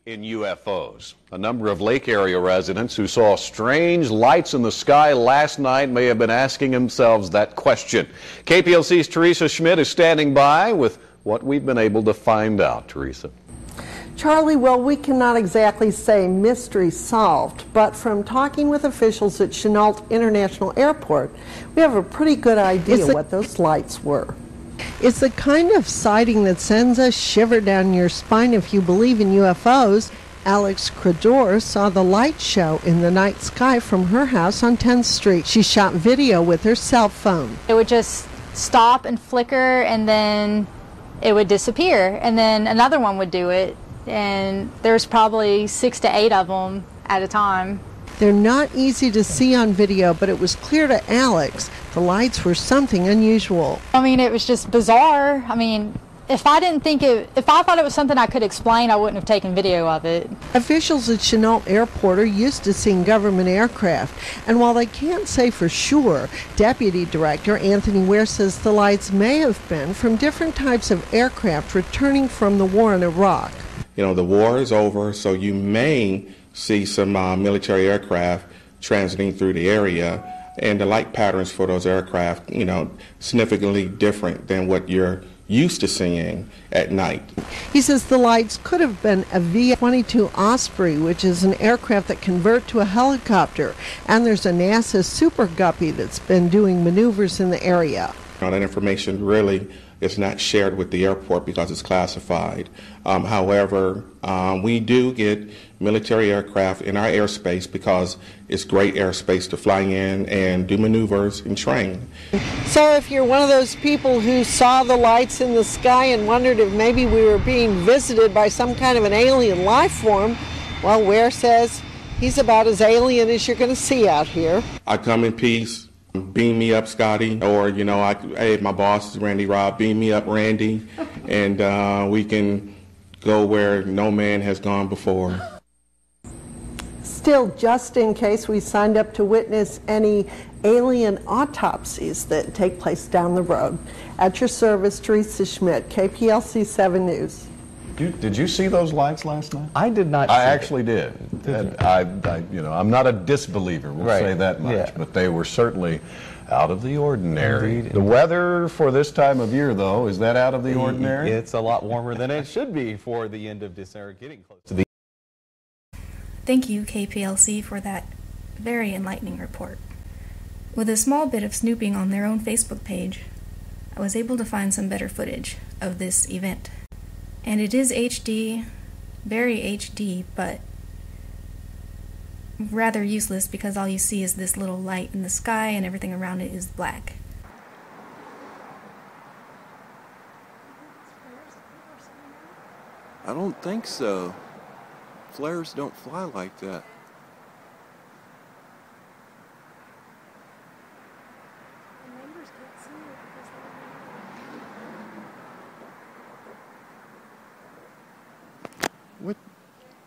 in UFOs. A number of lake area residents who saw strange lights in the sky last night may have been asking themselves that question. KPLC's Teresa Schmidt is standing by with what we've been able to find out. Teresa. Charlie, well, we cannot exactly say mystery solved, but from talking with officials at Chennault International Airport, we have a pretty good idea what those lights were. It's the kind of sighting that sends a shiver down your spine if you believe in UFOs. Alex Credeur saw the light show in the night sky from her house on 10th Street. She shot video with her cell phone. It would just stop and flicker, and then it would disappear, and then another one would do it, and there's probably 6 to 8 of them at a time. They're not easy to see on video, but it was clear to Alex the lights were something unusual. I mean, it was just bizarre. I mean, if I thought it was something I could explain, I wouldn't have taken video of it. Officials at Chennault Airport are used to seeing government aircraft, and while they can't say for sure, Deputy Director Anthony Ware says the lights may have been from different types of aircraft returning from the war in Iraq. You know, the war is over, so you may see some military aircraft transiting through the area, and the light patterns for those aircraft, you know, significantly different than what you're used to seeing at night. He says the lights could have been a V-22 Osprey, which is an aircraft that convert to a helicopter, and there's a NASA Super Guppy that's been doing maneuvers in the area. That information really is not shared with the airport because it's classified. However, we do get military aircraft in our airspace because it's great airspace to fly in and do maneuvers and train. So if you're one of those people who saw the lights in the sky and wondered if maybe we were being visited by some kind of an alien life form, well, Ware says he's about as alien as you're going to see out here. I come in peace. Beam me up, Scotty, or, you know, hey, my boss is Randy Robb, beam me up, Randy, and we can go where no man has gone before. Still, just in case, we signed up to witness any alien autopsies that take place down the road. At your service, Teresa Schmidt, KPLC 7 News. Did you see those lights last night? I did not. I actually did. I'm not a disbeliever. We'll say that much, but they were certainly out of the ordinary. Indeed. The weather for this time of year, though, is that out of the ordinary? It's a lot warmer than it should be for the end of December, getting close to the. Thank you, KPLC, for that very enlightening report. With a small bit of snooping on their own Facebook page, I was able to find some better footage of this event. And it is HD, very HD, but rather useless because all you see is this little light in the sky and everything around it is black. I don't think so. Flares don't fly like that. What?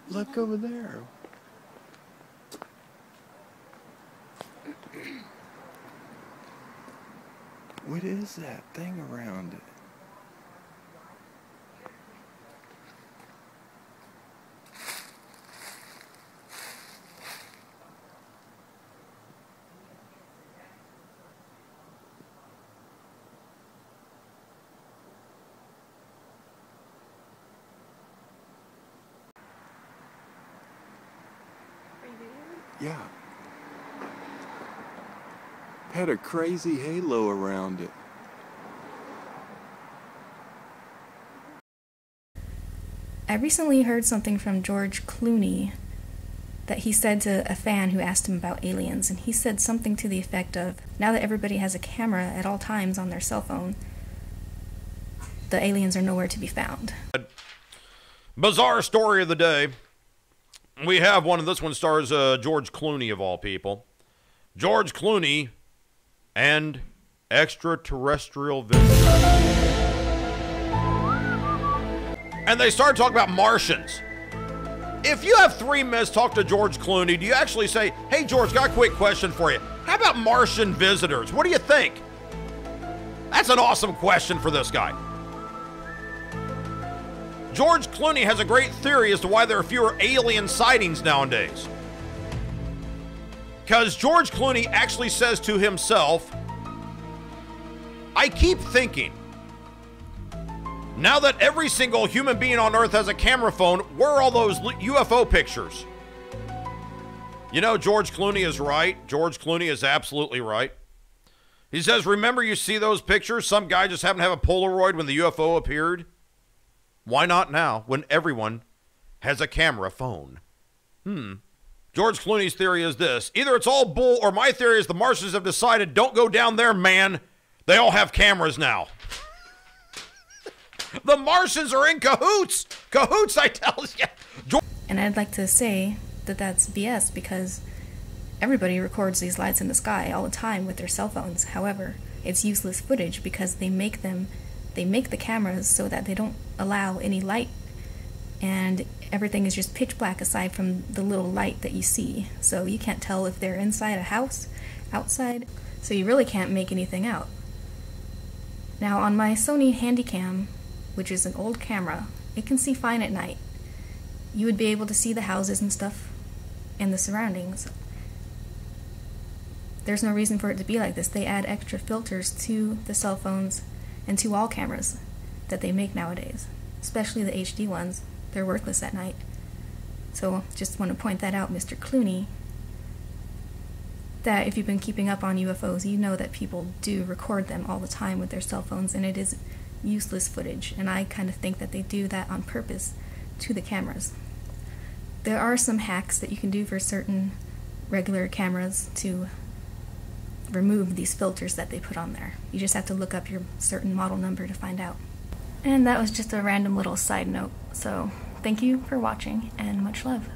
Look over there. What is that thing around it? Yeah. Had a crazy halo around it. I recently heard something from George Clooney that he said to a fan who asked him about aliens, and he said something to the effect of, now that everybody has a camera at all times on their cell phone, the aliens are nowhere to be found. Bizarre story of the day. We have one, and this one stars George Clooney, of all people. George Clooney and extraterrestrial visitors. And they start talking about Martians. If you have 3 minutes to talk to George Clooney, do you actually say, hey, George, got a quick question for you. How about Martian visitors? What do you think? That's an awesome question for this guy. George Clooney has a great theory as to why there are fewer alien sightings nowadays. Because George Clooney actually says to himself, I keep thinking, now that every single human being on Earth has a camera phone, where are all those UFO pictures? You know, George Clooney is right. George Clooney is absolutely right. He says, remember you see those pictures? Some guy just happened to have a Polaroid when the UFO appeared. Why not now when everyone has a camera phone? George Clooney's theory is this. Either it's all bull or my theory is the Martians have decided don't go down there, man. They all have cameras now. The Martians are in cahoots. Cahoots, I tell you. And I'd like to say that that's BS because everybody records these lights in the sky all the time with their cell phones. However, it's useless footage because they make the cameras so that they don't allow any light, and everything is just pitch black aside from the little light that you see. So you can't tell if they're inside a house, outside, so you really can't make anything out. Now on my Sony Handycam, which is an old camera, it can see fine at night. You would be able to see the houses and stuff and the surroundings. There's no reason for it to be like this. They add extra filters to the cell phones and to all cameras that they make nowadays, especially the HD ones. They're worthless at night. So just want to point that out, Mr. Clooney, that if you've been keeping up on UFOs, you know that people do record them all the time with their cell phones, and it is useless footage, and I kind of think that they do that on purpose to the cameras. There are some hacks that you can do for certain regular cameras to remove these filters that they put on there. You just have to look up your certain model number to find out. And that was just a random little side note, so thank you for watching and much love.